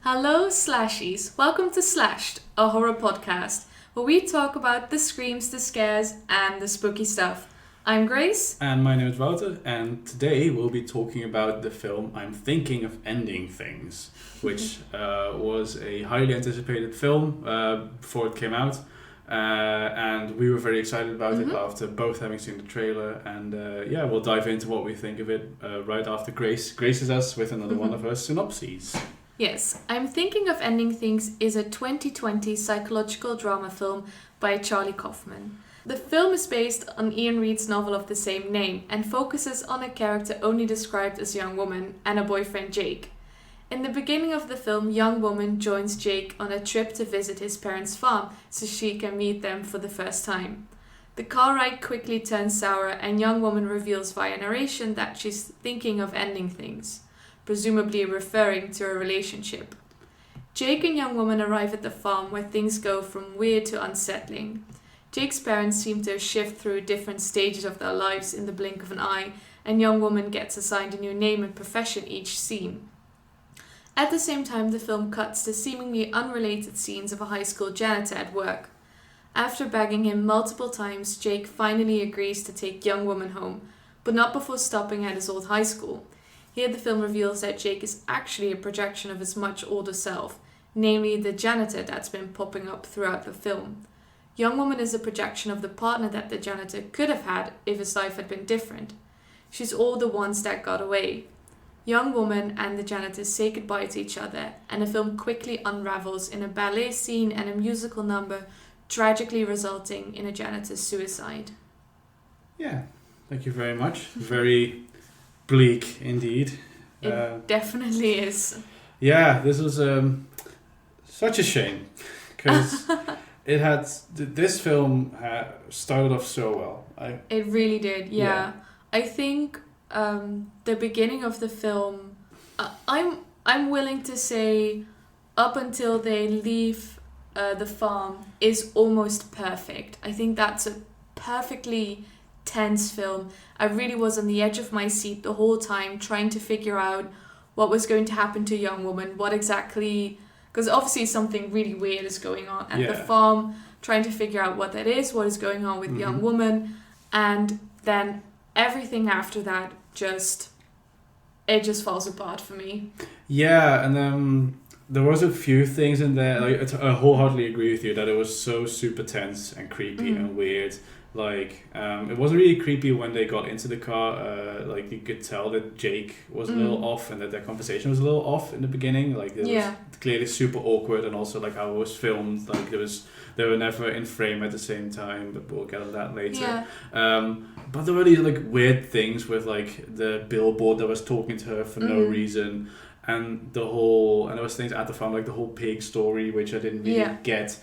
Hello, Slashies. Welcome to Slashed, a horror podcast where we talk about the screams, the scares, and the spooky stuff. I'm Grace. And my name is Wouter, and today we'll be talking about the film I'm Thinking of Ending Things, which was a highly anticipated film before it came out. And we were very excited about it after both having seen the trailer. And we'll dive into what we think of it right after Grace graces us with another one of her synopses. Yes, I'm Thinking of Ending Things is a 2020 psychological drama film by Charlie Kaufman. The film is based on Ian Reid's novel of the same name and focuses on a character only described as a young woman and a boyfriend, Jake. In the beginning of the film, young woman joins Jake on a trip to visit his parents' farm so she can meet them for the first time. The car ride quickly turns sour and young woman reveals via narration that she's thinking of ending things, presumably referring to a relationship. Jake and young woman arrive at the farm where things go from weird to unsettling. Jake's parents seem to shift through different stages of their lives in the blink of an eye, and young woman gets assigned a new name and profession each scene. At the same time, the film cuts to seemingly unrelated scenes of a high school janitor at work. After begging him multiple times, Jake finally agrees to take young woman home, but not before stopping at his old high school. Here the film reveals that Jake is actually a projection of his much older self, namely the janitor that's been popping up throughout the film. Young woman is a projection of the partner that the janitor could have had if his life had been different. She's all the ones that got away. Young woman and the janitor say goodbye to each other, and the film quickly unravels in a ballet scene and a musical number, tragically resulting in a janitor's suicide. Yeah, thank you very much. Very bleak indeed. It definitely is. Yeah, this was such a shame because this film started off so well. It really did, yeah. I think the beginning of the film, I'm willing to say up until they leave the farm is almost perfect. I think that's a perfectly tense film. I really was on the edge of my seat the whole time trying to figure out what was going to happen to a young woman, what exactly, because obviously something really weird is going on at the farm, trying to figure out what that is, what is going on with young woman, and then everything after that just falls apart for me. Yeah, and there was a few things in there. Like I wholeheartedly agree with you that it was so super tense and creepy and weird. Like it wasn't really creepy when they got into the car. Like you could tell that Jake was a little off and that their conversation was a little off in the beginning. Like it was clearly super awkward, and also like how it was filmed. Like they were never in frame at the same time. But we'll get on that later. Yeah. But there were these like weird things with like the billboard that was talking to her for no reason, and there was things at the farm like the whole pig story, which I didn't really get.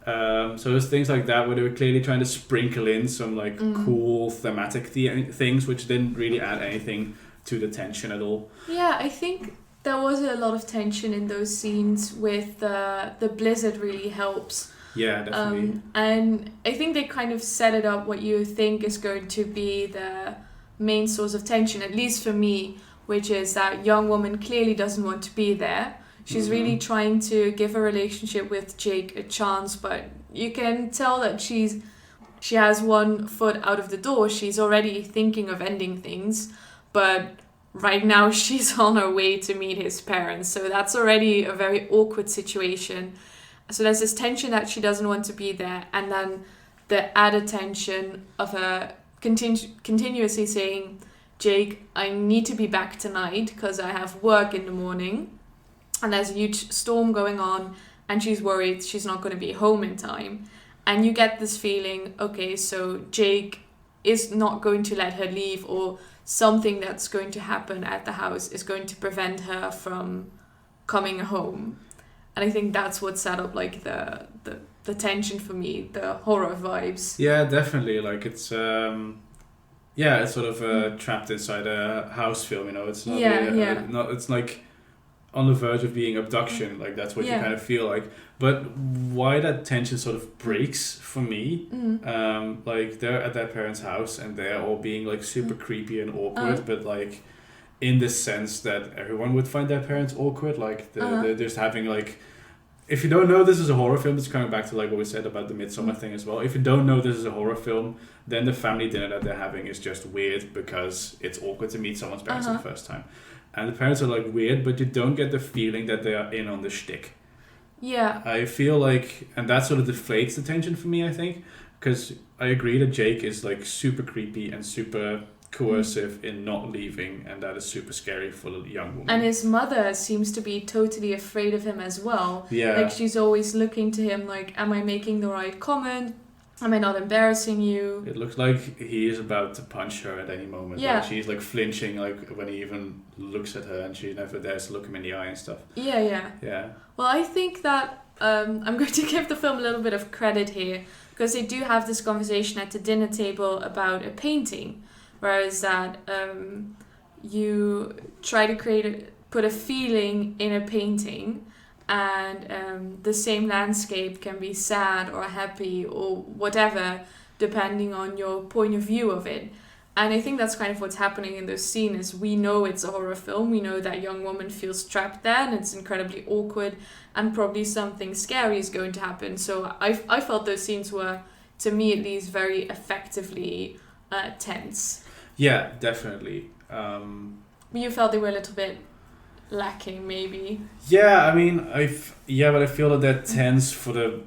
So there's things like that where they were clearly trying to sprinkle in some like cool thematic things which didn't really add anything to the tension at all. Yeah, I think there was a lot of tension in those scenes with the blizzard really helps. Yeah, definitely. And I think they kind of set it up what you think is going to be the main source of tension, at least for me, which is that young woman clearly doesn't want to be there. She's really trying to give a relationship with Jake a chance, but you can tell that she has one foot out of the door. She's already thinking of ending things, but right now she's on her way to meet his parents. So that's already a very awkward situation. So there's this tension that she doesn't want to be there, and then the added tension of her continuously saying, Jake, I need to be back tonight because I have work in the morning. And there's a huge storm going on, and she's worried she's not going to be home in time. And you get this feeling, okay, so Jake is not going to let her leave, or something that's going to happen at the house is going to prevent her from coming home. And I think that's what set up like the tension for me, the horror vibes. Yeah, definitely. Like it's sort of trapped inside a house film. You know, it's not. It's like on the verge of being abduction, like that's what you kind of feel like. But why that tension sort of breaks for me, like they're at their parents' house and they're all being like super creepy and awkward, but like in the sense that everyone would find their parents awkward, like they're just having like. If you don't know this is a horror film, it's coming back to like what we said about the Midsommar thing as well. If you don't know this is a horror film, then the family dinner that they're having is just weird because it's awkward to meet someone's parents for the first time. And the parents are like weird, but you don't get the feeling that they are in on the shtick. Yeah. I feel like, and that sort of deflates the tension for me, I think, because I agree that Jake is like super creepy and super coercive in not leaving, and that is super scary for a young woman. And his mother seems to be totally afraid of him as well. Yeah. Like she's always looking to him like, am I making the right comment? Am I not embarrassing you? It looks like he is about to punch her at any moment. Yeah. Like she's like flinching like when he even looks at her, and she never dares to look him in the eye and stuff. Yeah. Well, I think that I'm going to give the film a little bit of credit here, because they do have this conversation at the dinner table about a painting. Whereas that you try to put a feeling in a painting, and the same landscape can be sad or happy or whatever, depending on your point of view of it. And I think that's kind of what's happening in this scene is we know it's a horror film. We know that young woman feels trapped there and it's incredibly awkward and probably something scary is going to happen. So I felt those scenes were, to me at least, very effectively tense. Yeah, definitely. You felt they were a little bit lacking, maybe. Yeah, I mean, but I feel that they're tense for the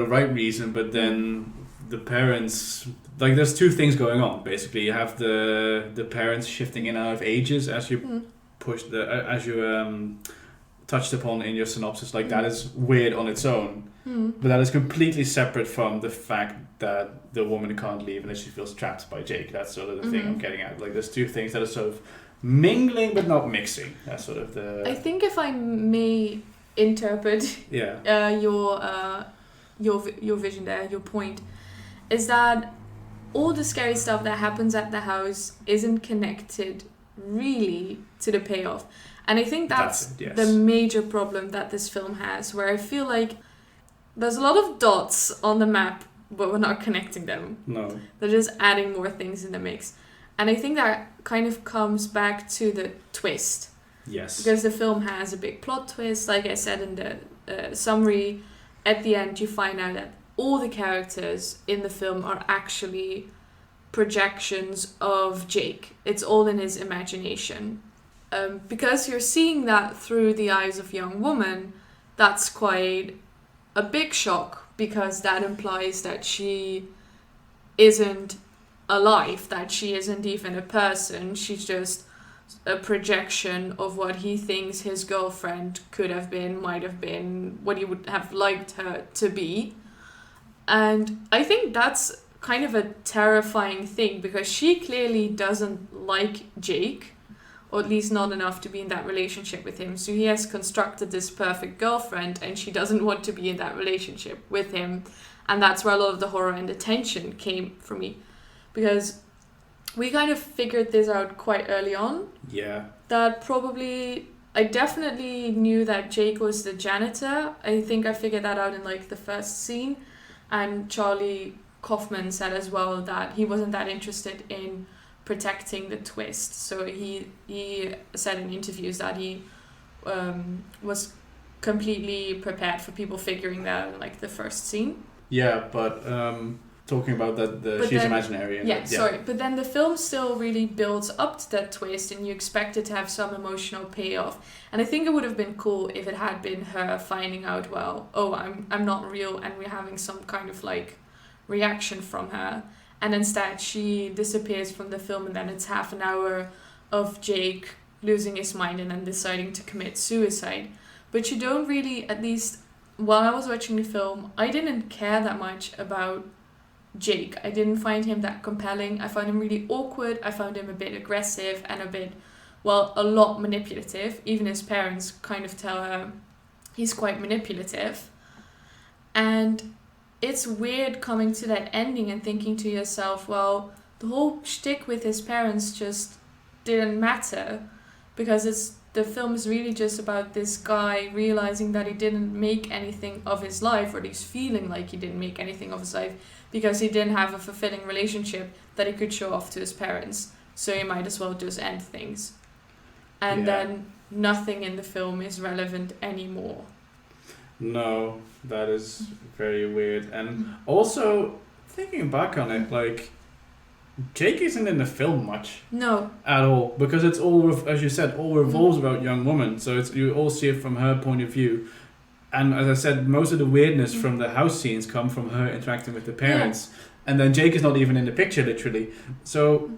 right reason. But then the parents, like, there's two things going on. Basically, you have the parents shifting in and out of ages as you touched upon in your synopsis. Like that is weird on its own. But that is completely separate from the fact that the woman can't leave and that she feels trapped by Jake. That's sort of the thing I'm getting at. Like, there's two things that are sort of mingling but not mixing. That's sort of the... I think if I may interpret your vision there, your point, is that all the scary stuff that happens at the house isn't connected really to the payoff. And I think that's the major problem that this film has, where I feel like there's a lot of dots on the map, but we're not connecting them. No. They're just adding more things in the mix. And I think that kind of comes back to the twist. Yes. Because the film has a big plot twist. Like I said in the summary, at the end you find out that all the characters in the film are actually projections of Jake. It's all in his imagination. Because you're seeing that through the eyes of a young woman, that's quite a big shock, because that implies that she isn't alive, that she isn't even a person. She's just a projection of what he thinks his girlfriend could have been, might have been, what he would have liked her to be. And I think that's kind of a terrifying thing, because she clearly doesn't like Jake, or at least not enough to be in that relationship with him. So he has constructed this perfect girlfriend, and she doesn't want to be in that relationship with him. And that's where a lot of the horror and the tension came for me. Because we kind of figured this out quite early on. Yeah. That probably... I definitely knew that Jake was the janitor. I think I figured that out in like the first scene. And Charlie Kaufman said as well that he wasn't that interested in protecting the twist. So he said in interviews that he was completely prepared for people figuring that out in like the first scene. Yeah, but talking about that, she's imaginary. Sorry. But then the film still really builds up to that twist, and you expect it to have some emotional payoff. And I think it would have been cool if it had been her finding out, well, oh, I'm not real, and we're having some kind of like reaction from her. And instead she disappears from the film, and then it's half an hour of Jake losing his mind and then deciding to commit suicide. But you don't really, at least while I was watching the film, I didn't care that much about Jake. I didn't find him that compelling. I found him really awkward. I found him a bit aggressive and a lot manipulative. Even his parents kind of tell her he's quite manipulative. And it's weird coming to that ending and thinking to yourself, well, the whole shtick with his parents just didn't matter, because the film is really just about this guy realizing that he didn't make anything of his life, or at least feeling like he didn't make anything of his life, because he didn't have a fulfilling relationship that he could show off to his parents. so you might as well just end things. And Yeah. then nothing in the film is relevant anymore. No, that is very weird. And also, thinking back on it, like, Jake isn't in the film much No. at all, because it's all, as you said, all revolves about young woman. So it's, you all see it from her point of view. And as I said, most of the weirdness from the house scenes come from her interacting with the parents. And then Jake is not even in the picture, literally. So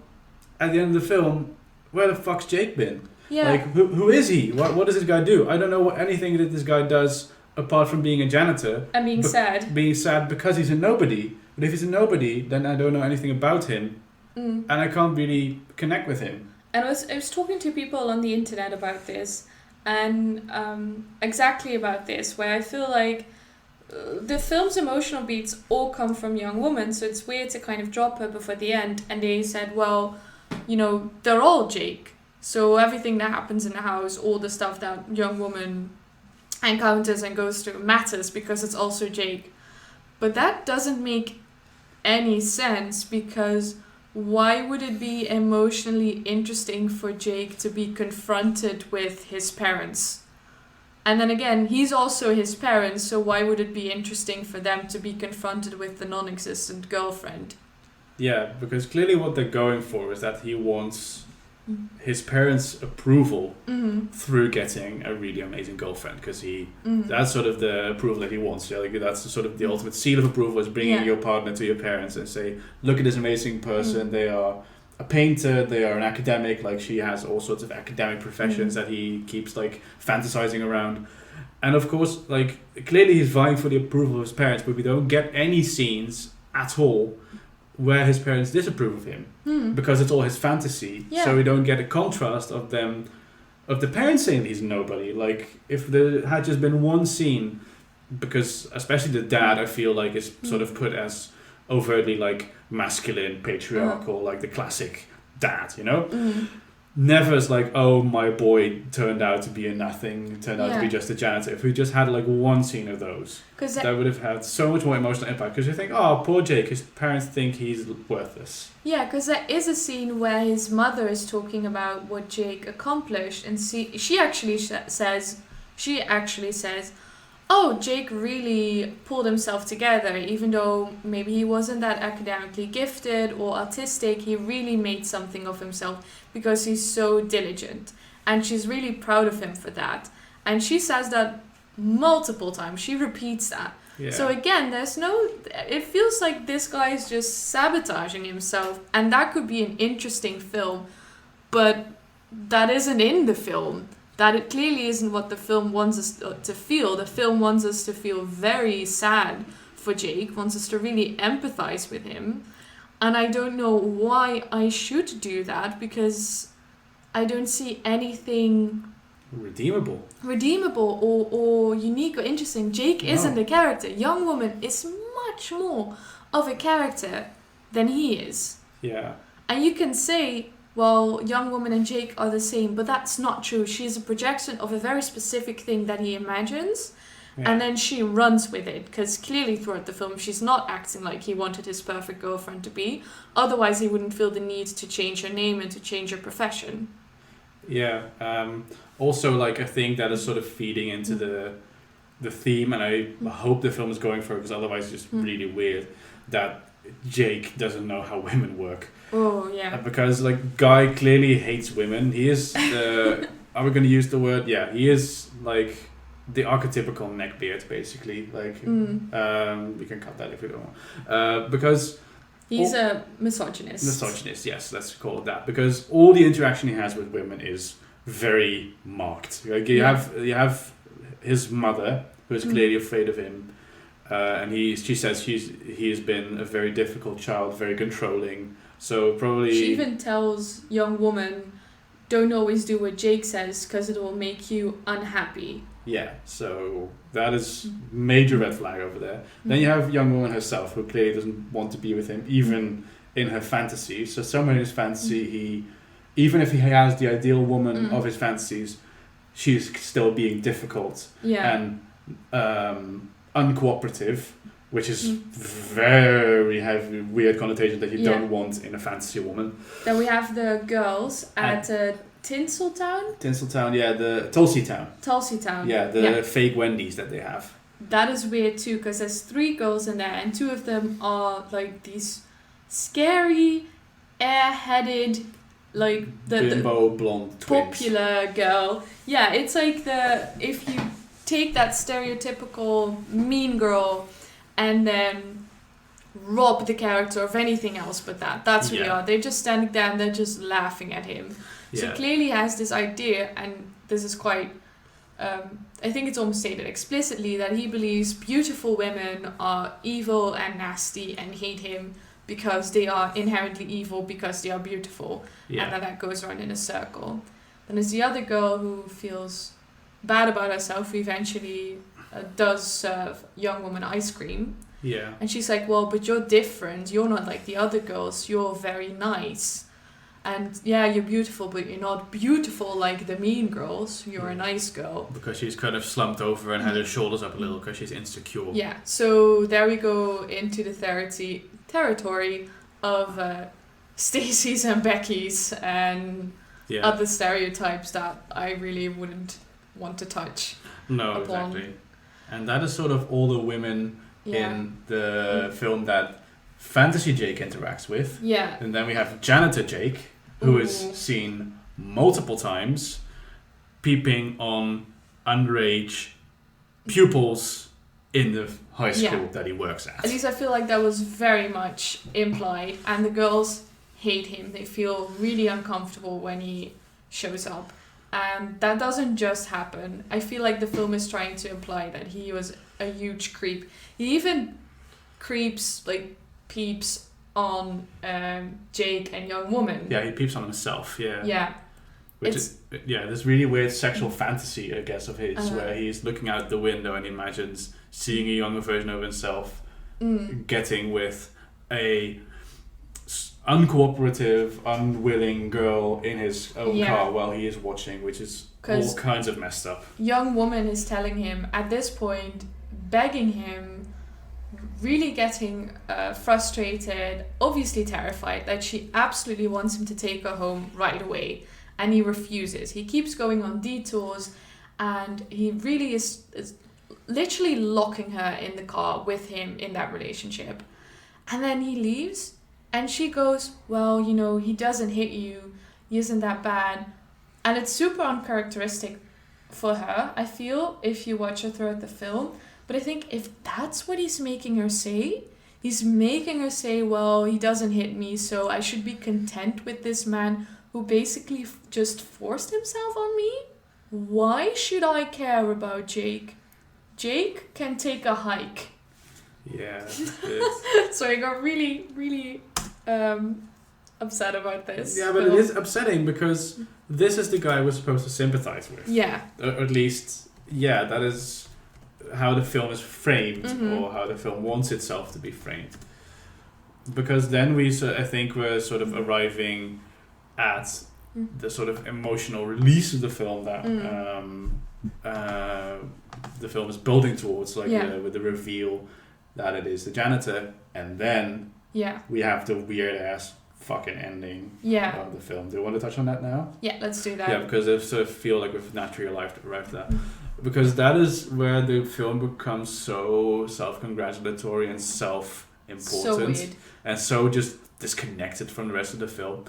at the end of the film, where the fuck's Jake been? Yeah. Like, who is he? What does this guy do? I don't know anything that this guy does apart from being a janitor. And being sad. Being sad because he's a nobody. But if he's a nobody, then I don't know anything about him. And I can't really connect with him. And I was talking to people on the internet about this, and exactly about this, where I feel like the film's emotional beats all come from young women, so it's weird to kind of drop her before the end. And they said, well, you know, they're all Jake. So everything that happens in the house, all the stuff that young woman encounters and goes through matters because it's also Jake. But that doesn't make any sense, because why would it be emotionally interesting for Jake to be confronted with his parents? And then again, he's also his parents, so why would it be interesting for them to be confronted with the non-existent girlfriend? Yeah, because clearly what they're going for is that he wants his parents' approval through getting a really amazing girlfriend, because that's sort of the approval that he wants. Yeah, like that's the sort of the ultimate seal of approval, is bringing your partner to your parents and say, look at this amazing person. They are a painter, they are an academic, like she has all sorts of academic professions that he keeps like fantasizing around. And of course, like, clearly he's vying for the approval of his parents, but we don't get any scenes at all where his parents disapprove of him, because it's all his fantasy. So we don't get a contrast of them, of the parents saying he's nobody. Like, if there had just been one scene, because especially the dad, I feel like, is sort of put as overtly like masculine, patriarchal, like the classic dad, you know? Never is like, oh, my boy turned out to be a nothing, turned out to be just a janitor. If we just had like one scene of those, that would have had so much more emotional impact. Because you think, oh, poor Jake, his parents think he's worthless. Yeah, because there is a scene where his mother is talking about what Jake accomplished, and she actually says, oh, Jake really pulled himself together, even though maybe he wasn't that academically gifted or artistic. He really made something of himself because he's so diligent. And she's really proud of him for that. And she says that multiple times. She repeats that. Yeah. So again, it feels like this guy is just sabotaging himself. And that could be an interesting film, but that isn't in the film. That it clearly isn't what the film wants us to feel. The film wants us to feel very sad for Jake, wants us to really empathize with him. And I don't know why I should do that, because I don't see anything redeemable or unique or interesting. Jake isn't a character. Young Woman is much more of a character than he is. Yeah. And you can say, well, Young Woman and Jake are the same, but that's not true. She's a projection of a very specific thing that he imagines, and then she runs with it, because clearly throughout the film she's not acting like he wanted his perfect girlfriend to be. Otherwise he wouldn't feel the need to change her name and to change her profession. Yeah. Also, like, I think that is sort of feeding into the theme, and I hope the film is going for it, because otherwise it's just really weird that Jake doesn't know how women work. Oh, yeah. Because, like, Guy clearly hates women. He is, are we going to use the word? Yeah, he is, like, the archetypical neckbeard, basically. Like, we can cut that if we don't want. Because... He's a misogynist. Misogynist, yes, let's call it that. Because all the interaction he has with women is very marked. Like, you have his mother, who is clearly afraid of him. And she says he has been a very difficult child, very controlling. So probably... She even tells Young Woman, don't always do what Jake says, because it will make you unhappy. Yeah, so that is major red flag over there. Then you have Young Woman herself, who clearly doesn't want to be with him, even in her fantasy. So somewhere in his fantasy, even if he has the ideal woman of his fantasies, she's still being difficult and uncooperative, which is very heavy, weird connotation that you don't want in a fantasy woman. Then we have the girls at Tinseltown? Tinseltown, yeah, the Tulsi Town. Tulsi Town. Yeah, the fake Wendy's that they have. That is weird too, because there's 3 girls in there, and 2 of them are like these scary, airheaded, like the bimbo blonde popular twins. Girl. Yeah, it's like if you take that stereotypical mean girl and then rob the character of anything else but that. That's who they are. They're just standing there and they're just laughing at him. Yeah. So clearly he has this idea, and this is quite, I think it's almost stated explicitly, that he believes beautiful women are evil and nasty and hate him because they are inherently evil because they are beautiful. Yeah. And that goes around in a circle. Then there's the other girl who feels bad about herself, who eventually does serve young woman ice cream. Yeah. And she's like, well, but you're different. You're not like the other girls. You're very nice. And yeah, you're beautiful, but you're not beautiful like the mean girls. You're a nice girl. Because she's kind of slumped over and had her shoulders up a little because she's insecure. Yeah, so there we go into the territory of Stacey's and Becky's and other stereotypes that I really wouldn't want to touch. No, upon. Exactly. And that is sort of all the women in the film that Fantasy Jake interacts with. Yeah. And then we have Janitor Jake, who is seen multiple times peeping on underage pupils in the high school that he works at. At least I feel like that was very much implied, and the girls hate him. They feel really uncomfortable when he shows up. And that doesn't just happen. I feel like the film is trying to imply that he was a huge creep. He even peeps on Jake and young woman. Yeah, he peeps on himself, yeah. Yeah. Which is this really weird sexual fantasy, I guess, of his, where he's looking out the window and he imagines seeing a younger version of himself getting with a uncooperative, unwilling girl in his own car while he is watching, which is all kinds of messed up. Young woman is telling him, at this point, begging him, really getting frustrated, obviously terrified, that she absolutely wants him to take her home right away. And he refuses. He keeps going on detours, and he really is literally locking her in the car with him in that relationship. And then he leaves, and she goes, well, he doesn't hit you. He isn't that bad. And it's super uncharacteristic for her, I feel, if you watch her throughout the film. But I think if that's what he's making her say, he's making her say, well, he doesn't hit me, so I should be content with this man who basically just forced himself on me. Why should I care about Jake? Jake can take a hike. Yeah. So I got really, really upset about this. Yeah, but it is upsetting because this is the guy we're supposed to sympathize with. Yeah. Or at least, that is how the film is framed, or how the film wants itself to be framed. Because then I think we're sort of arriving at the sort of emotional release of the film that the film is building towards, with the reveal that it is the janitor, and then we have the weird ass fucking ending of the film. Do you want to touch on that now? Yeah, let's do that. Yeah, because I sort of feel like we've naturally arrived at that. Because that is where the film becomes so self-congratulatory and self-important, so weird. And so just disconnected from the rest of the film.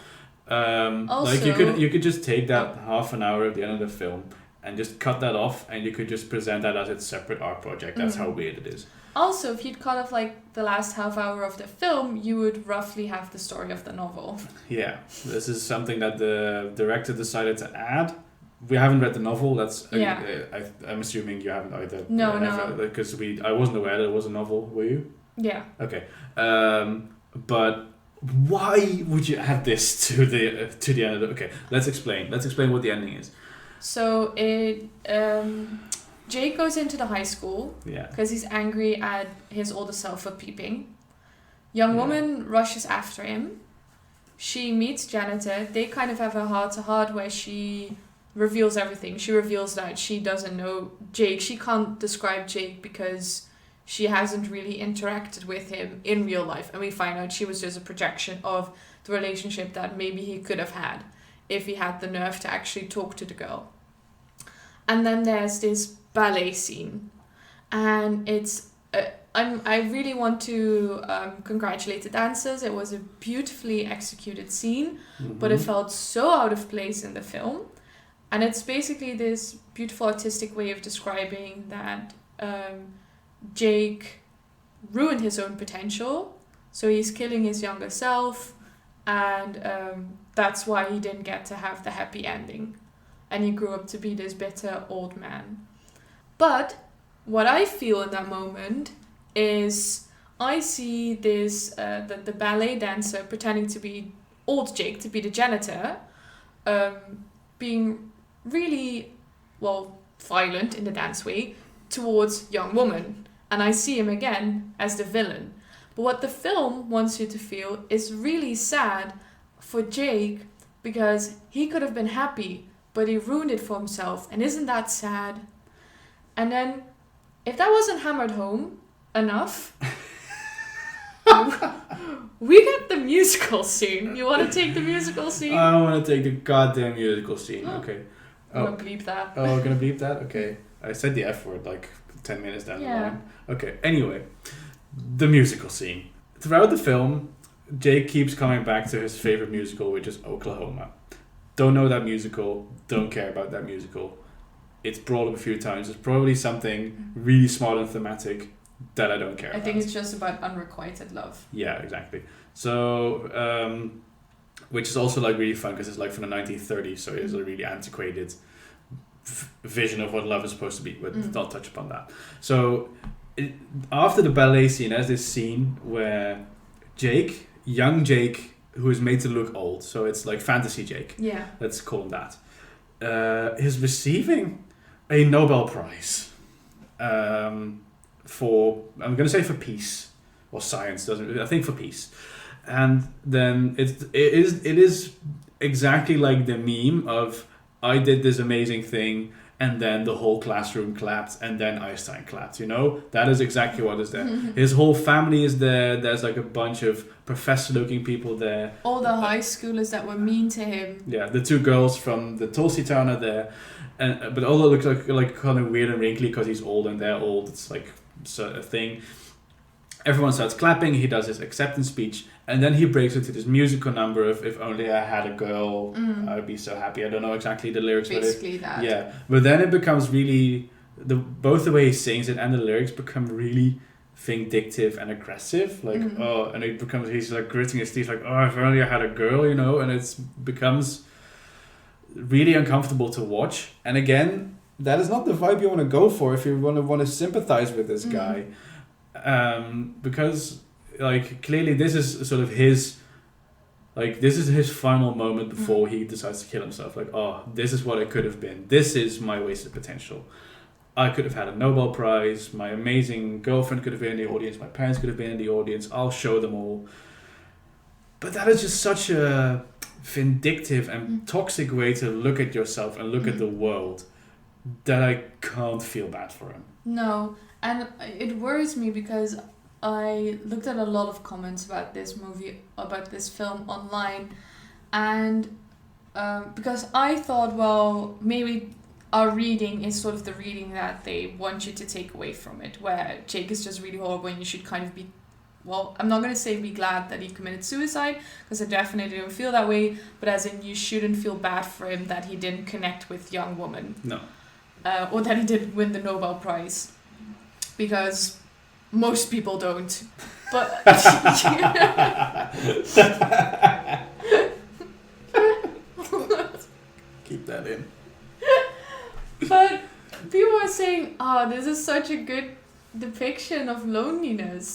Also, like you could just take that half an hour at the end of the film and just cut that off, and you could just present that as its separate art project. That's how weird it is. Also, if you'd cut off the last half hour of the film, you would roughly have the story of the novel. Yeah, this is something that the director decided to add. We haven't read the novel. That's I'm assuming you haven't either. No. Because I wasn't aware that it was a novel. Were you? Yeah. Okay. But why would you add this to the end of the? Okay, let's explain. Let's explain what the ending is. So Jake goes into the high school because he's angry at his older self for peeping. Young woman rushes after him. She meets janitor. They kind of have a heart-to-heart where she reveals everything. She reveals that she doesn't know Jake. She can't describe Jake because she hasn't really interacted with him in real life. And we find out she was just a projection of the relationship that maybe he could have had if he had the nerve to actually talk to the girl. And then there's this ballet scene. And it's... I really want to congratulate the dancers. It was a beautifully executed scene, but it felt so out of place in the film. And it's basically this beautiful artistic way of describing that Jake ruined his own potential. So he's killing his younger self, and that's why he didn't get to have the happy ending. And he grew up to be this bitter old man. But what I feel in that moment is I see this the ballet dancer pretending to be old Jake, to be the janitor, being really, violent in the dance way towards young woman. And I see him again as the villain. But what the film wants you to feel is really sad for Jake, because he could have been happy, but he ruined it for himself. And isn't that sad? And then, if that wasn't hammered home enough, we get the musical scene. You want to take the musical scene? I want to take the goddamn musical scene. Okay. I'm going to bleep that. Oh, I'm going to bleep that? Okay. I said the F word like 10 minutes down the line. Okay. Anyway, the musical scene. Throughout the film, Jake keeps coming back to his favorite musical, which is Oklahoma. Don't know that musical. Don't care about that musical. It's brought up a few times. It's probably something really smart and thematic that I don't care about. I think it's just about unrequited love. Yeah, exactly. So, which is also like really fun because it's like from the 1930s, so it's a really antiquated vision of what love is supposed to be, but not touch upon that. So, after the ballet scene, there's this scene where Jake, young Jake, who is made to look old, so it's like fantasy Jake. Yeah. Let's call him that. Is receiving a Nobel Prize for, I'm going to say for peace or science, I think for peace. And then it is exactly like the meme of I did this amazing thing and then the whole classroom clapped and then Einstein clapped, you know? That is exactly what is there. His whole family is there. There's like a bunch of professor-looking people there. All the high schoolers that were mean to him. Yeah, the two girls from the Tulsi town are there. But all it looks like kind of weird and wrinkly because he's old and they're old. It's like a thing. Everyone starts clapping. He does his acceptance speech. And then he breaks into this musical number of "If only I had a girl, I'd be so happy." I don't know exactly the lyrics. Basically that. Yeah. But then it becomes really... both the way he sings it and the lyrics become really vindictive and aggressive. Like, and it becomes... He's like gritting his teeth like, "Oh, if only I had a girl," you know? And it becomes really uncomfortable to watch. And again, that is not the vibe you want to go for if you want to sympathize with this guy. Because... like clearly this is sort of his final moment before he decides to kill himself. Like, oh, this is what it could have been. This is my wasted potential. I could have had a Nobel Prize. My amazing girlfriend could have been in the audience. My parents could have been in the audience. I'll show them all. But that is just such a vindictive and toxic way to look at yourself and look at the world that I can't feel bad for him. No, and it worries me because I looked at a lot of comments about this movie, about this film online, and because I thought, well, maybe our reading is sort of the reading that they want you to take away from it, where Jake is just really horrible and you should kind of be, well, I'm not going to say be glad that he committed suicide, because I definitely don't feel that way, but as in you shouldn't feel bad for him that he didn't connect with young woman. No. Or that he didn't win the Nobel Prize, because... most people don't, but keep that in. But people are saying, "Oh, this is such a good depiction of loneliness,"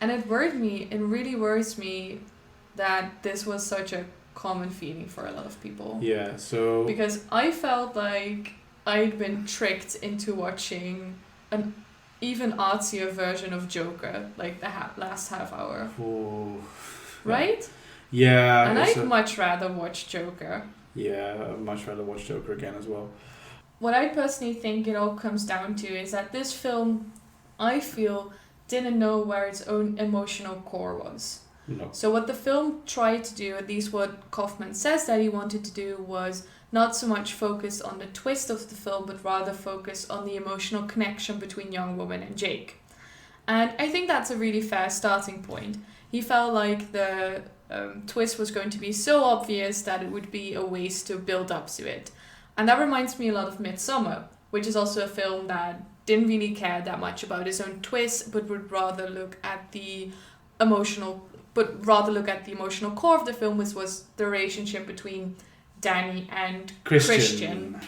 and it really worries me that this was such a common feeling for a lot of people. Yeah, so because I felt like I'd been tricked into watching an even artsier version of Joker, like the last half hour. Ooh. Right? Yeah. And I'd much rather watch Joker. Yeah, I'd much rather watch Joker again as well. What I personally think it all comes down to is that this film, I feel, didn't know where its own emotional core was. No. So what the film tried to do, at least what Kaufman says that he wanted to do, was not so much focus on the twist of the film, but rather focus on the emotional connection between young woman and Jake. And I think that's a really fair starting point. He felt like the twist was going to be so obvious that it would be a waste to build up to it. And that reminds me a lot of Midsommar, which is also a film that didn't really care that much about his own twist, but would rather look at the emotional core of the film, which was the relationship between Danny and Christian.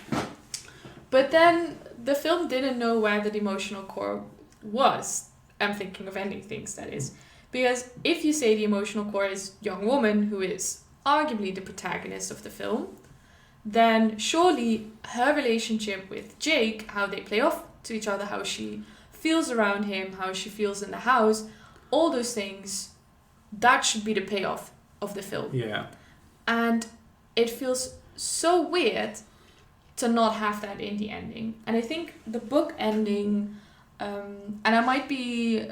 But then the film didn't know where that emotional core was. I'm thinking of Ending Things, that is. Because if you say the emotional core is young woman, who is arguably the protagonist of the film, then surely her relationship with Jake, how they play off to each other, how she feels around him, how she feels in the house, all those things, that should be the payoff of the film. Yeah. And it feels so weird to not have that in the ending. And I think the book ending, and I might be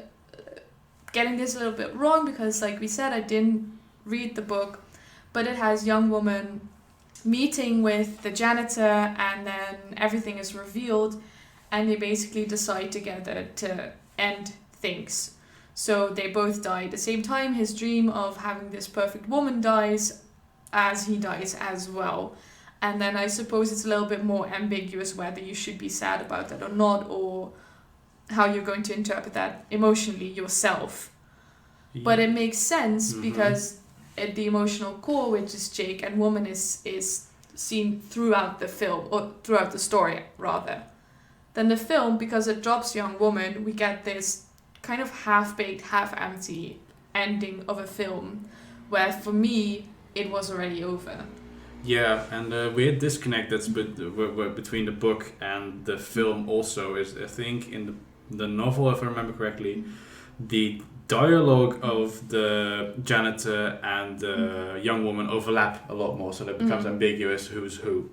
getting this a little bit wrong because, like we said, I didn't read the book, but it has young woman meeting with the janitor, and then everything is revealed, and they basically decide together to end things. So they both die at the same time. His dream of having this perfect woman dies as he dies as well. And then I suppose it's a little bit more ambiguous whether you should be sad about that or not, or how you're going to interpret that emotionally yourself. Yeah. But it makes sense because the emotional core, which is Jake and woman, is seen throughout the film, or throughout the story rather. Then the film, because it drops young woman, we get this kind of half-baked, half-empty ending of a film where for me it was already over. Yeah, and the weird disconnect that's between the book and the film also is, I think, in the novel, if I remember correctly, the dialogue of the janitor and the young woman overlap a lot more, so that it becomes ambiguous who's who,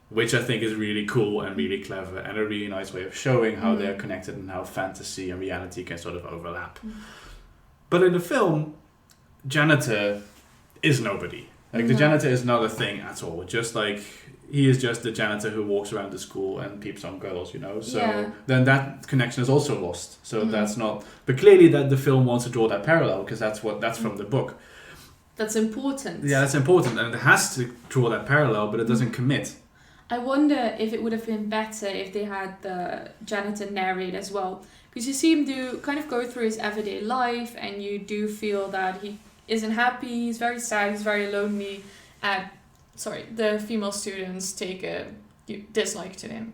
which I think is really cool and really clever and a really nice way of showing how they're connected and how fantasy and reality can sort of overlap. But in the film, janitor is nobody. Like, the janitor is not a thing at all. Just like, he is just the janitor who walks around the school and peeps on girls, you know? So then that connection is also lost. So that's not... But clearly that the film wants to draw that parallel, because that's from the book. That's important. Yeah, that's important. And it has to draw that parallel, but it doesn't commit. I wonder if it would have been better if they had the janitor narrate as well. Because you see him kind of go through his everyday life, and you do feel that he isn't happy, he's very sad, he's very lonely, and the female students take a dislike to him.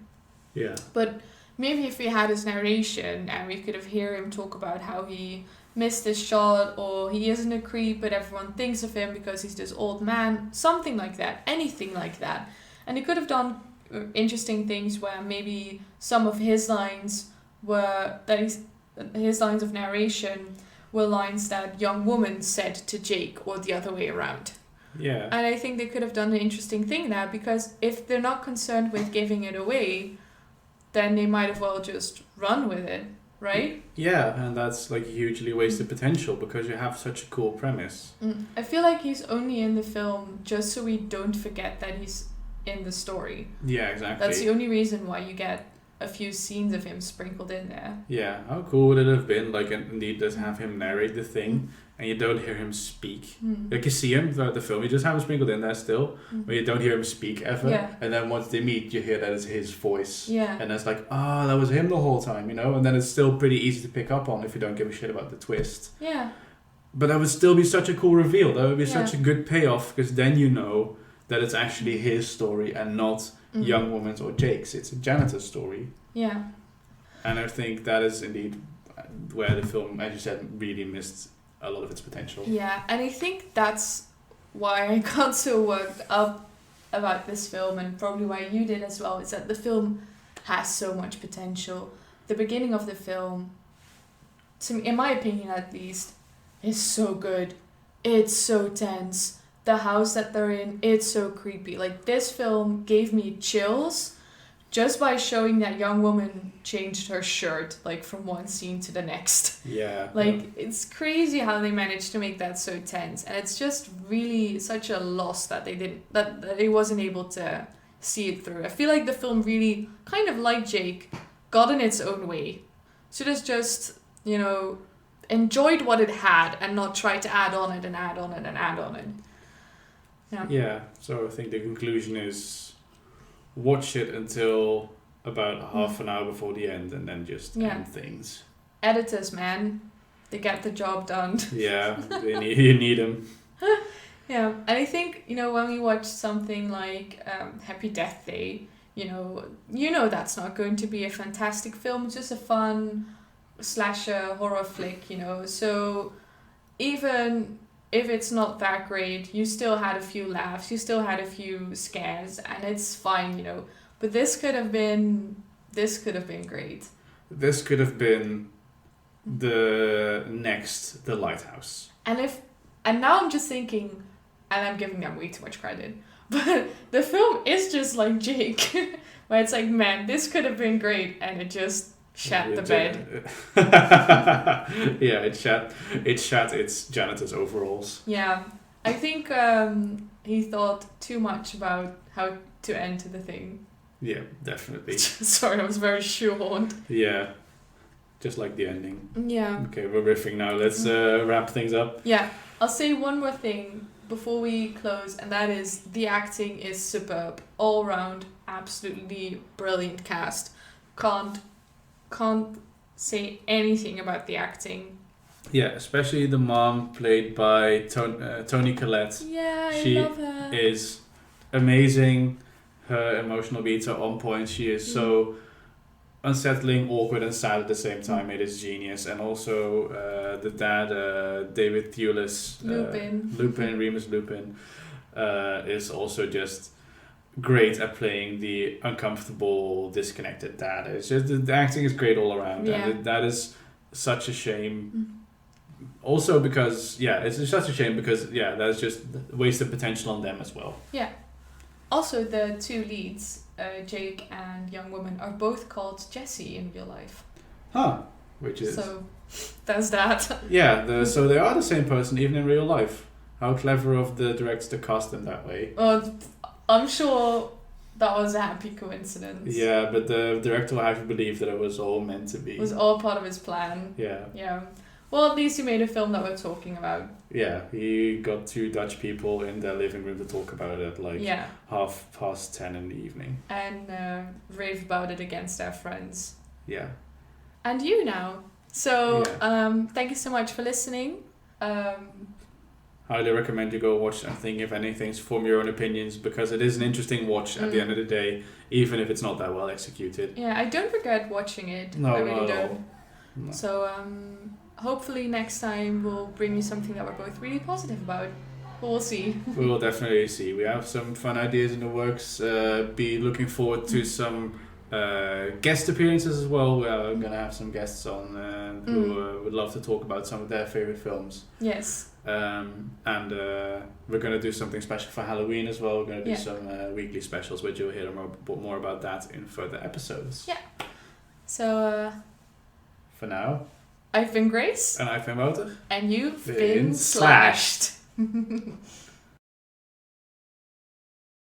Yeah. But maybe if we had his narration and we could have heard him talk about how he missed his shot, or he isn't a creep but everyone thinks of him because he's this old man, something like that, anything like that. And he could have done interesting things where maybe some of his lines his lines of narration were lines that young woman said to Jake, or the other way around. Yeah. And I think they could have done an interesting thing there, because if they're not concerned with giving it away, then they might as well just run with it, right? Yeah, and that's like hugely wasted potential, because you have such a cool premise. I feel like he's only in the film just so we don't forget that he's in the story. Yeah, exactly. That's the only reason why you get a few scenes of him sprinkled in there. Yeah, how cool would it have been, like, indeed, just have him narrate the thing, and you don't hear him speak. Like, you see him throughout the film, you just have him sprinkled in there still, but you don't hear him speak ever. Yeah. And then once they meet, you hear that it's his voice. Yeah. And it's like, that was him the whole time, you know? And then it's still pretty easy to pick up on if you don't give a shit about the twist. Yeah. But that would still be such a cool reveal. That would be such a good payoff, because then you know that it's actually his story and not young woman's or Jake's. It's a janitor's story. Yeah. And I think that is indeed where the film, as you said, really missed a lot of its potential. Yeah, and I think that's why I got so worked up about this film, and probably why you did as well, is that the film has so much potential. The beginning of the film, in my opinion at least, is so good. It's so tense. The house that they're in, it's so creepy. Like, this film gave me chills just by showing that young woman changed her shirt like from one scene to the next. Yeah. Like it's crazy how they managed to make that so tense, and it's just really such a loss that they wasn't able to see it through. I feel like the film really, kind of like Jake, got in its own way. Should have just, enjoyed what it had and not try to add on it and add on it and add on it. Yeah. Yeah. So I think the conclusion is watch it until about half an hour before the end and then just end things. Editors, man. They get the job done. Yeah, you need them. Yeah, and I think, when we watch something like Happy Death Day, that's not going to be a fantastic film. It's just a fun slasher horror flick, So even if it's not that great, you still had a few laughs, you still had a few scares, and it's fine, But this could have been great. This could have been the next The Lighthouse. And now I'm just thinking, and I'm giving them way too much credit, but the film is just like Jake, where it's like, man, this could have been great, and it just shat the bed. Yeah, it shat its janitor's overalls. Yeah, I think he thought too much about how to enter the thing. Yeah, definitely. Sorry, I was very shoehorned. Yeah, just like the ending. Yeah. Okay, we're riffing now. Let's wrap things up. Yeah, I'll say one more thing before we close, and that is the acting is superb. All round, absolutely brilliant cast. Can't say anything about the acting. Yeah, especially the mom played by Toni Collette. Yeah, I she love her. Is amazing. Her emotional beats are on point. She is so unsettling, awkward, and sad at the same time. It is genius. And also the dad, David Thewlis, Remus Lupin, is also just great at playing the uncomfortable, disconnected dad. It's just the acting is great all around, and that is such a shame. Also because it's such a shame because that's just wasted potential on them as well. Yeah. Also, the two leads, Jake and young woman, are both called Jesse in real life. Huh. Which is so. That's that. Yeah. So they are the same person even in real life. How clever of the director to cast them that way. I'm sure that was a happy coincidence. Yeah, but the director will have to believe that it was all meant to be. It was all part of his plan. Yeah. Yeah. Well, at least he made a film that we're talking about. Yeah, he got two Dutch people in their living room to talk about it at 10:30 in the evening. And rave about it against their friends. Yeah. And you now. So, thank you so much for listening. Highly recommend you go watch and think if anything's form your own opinions, because it is an interesting watch at the end of the day, even if it's not that well executed. Yeah, I don't regret watching it. No, I really not at don't. all. No. So hopefully next time we'll bring you something that we're both really positive about. But we'll see. We will definitely see. We have some fun ideas in the works. Be looking forward to some guest appearances as well. We're going to have some guests on who would love to talk about some of their favorite films. Yes. And we're going to do something special for Halloween as well. We're going to do some weekly specials, which you'll hear more about that in further episodes. Yeah. So for now, I've been Grace. And I've been Wouter. And you've been slashed.